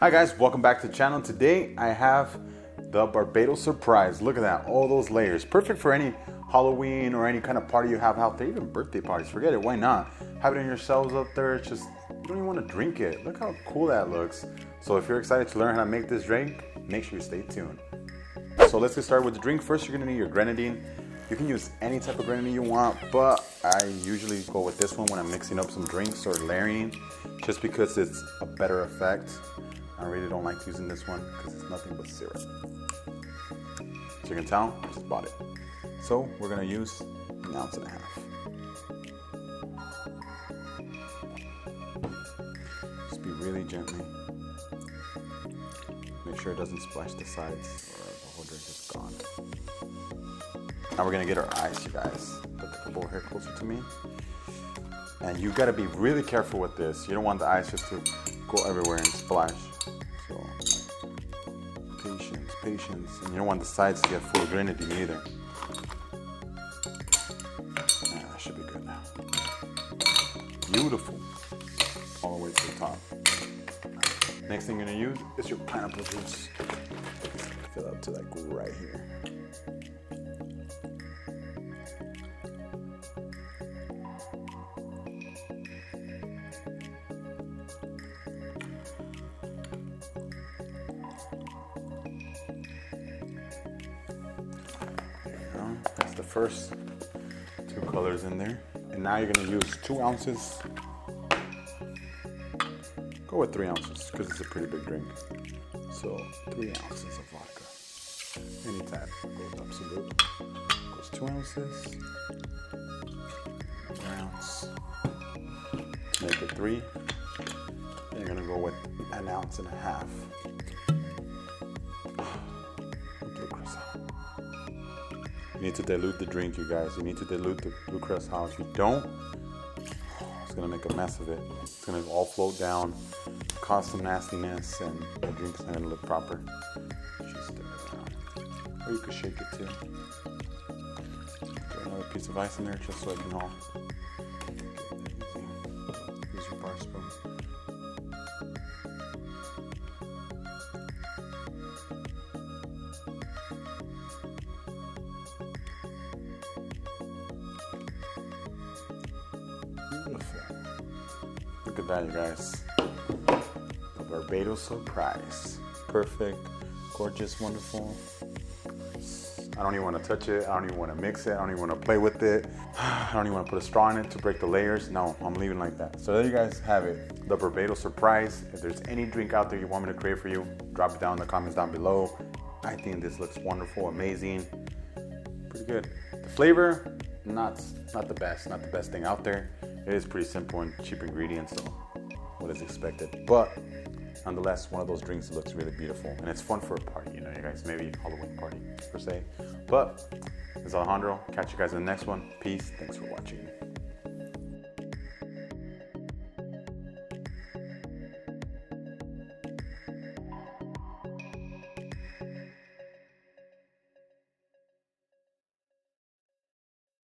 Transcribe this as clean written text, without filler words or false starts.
Hi guys, welcome back to the channel. Today I have the Barbados Surprise. Look at that, all those layers. Perfect for any Halloween or any kind of party you have out there, even birthday parties. Forget it, why not? Have it on yourselves up there. It's just, you don't even want to drink it. Look how cool that looks. So if you're excited to learn how to make this drink, make sure you stay tuned. So let's get started with the drink. First, you're gonna need your Grenadine. You can use any type of Grenadine you want, but I usually go with this one when I'm mixing up some drinks or layering, just because it's a better effect. I really don't like using this one because it's nothing but syrup. So you can tell, I just bought it. So we're gonna use 1.5 ounces. Just be really gently. Make sure it doesn't splash the sides or the whole drink is gone. Now we're gonna get our ice, you guys. Put the cup over here closer to me. And you gotta be really careful with this. You don't want the ice just to go everywhere and splash. So, patience. And you don't want the sides to get full of grenadine either. Yeah, that should be good now. Beautiful. All the way to the top. Next thing you're gonna use is your pineapple juice. Fill up to like right here. That's the first 2 colors in there. And now you're gonna use 2 ounces. Go with 3 ounces because it's a pretty big drink. So 3 ounces of vodka. Any type goes absolute. Goes 2 ounces. 1 ounce. Make it 3. And you're gonna go with 1.5 ounces. Blue Curacao. You need to dilute the drink, you guys. You need to dilute the Blue Curacao. If you don't, it's gonna make a mess of it. It's gonna all float down, cause some nastiness, and the drink's not gonna look proper. Just stir it around. Or you could shake it too. Throw another piece of ice in there just so it can all get easy. Use your bar spoon. Beautiful. Look at that, you guys. The Barbados Surprise. Perfect, gorgeous, wonderful. I don't even want to touch it. I don't even want to mix it. I don't even want to play with it. I don't even want to put a straw in it to break the layers. No, I'm leaving like that. So there you guys have it. The Barbados Surprise. If there's any drink out there you want me to create for you, drop it down in the comments down below. I think this looks wonderful, amazing. Pretty good. The flavor, not the best thing out there. It is pretty simple and cheap ingredients, so what is expected? But nonetheless, one of those drinks that looks really beautiful, and it's fun for a party, you know, you guys, maybe Halloween party per se. But it's Alejandro. Catch you guys in the next one. Peace. Thanks for watching.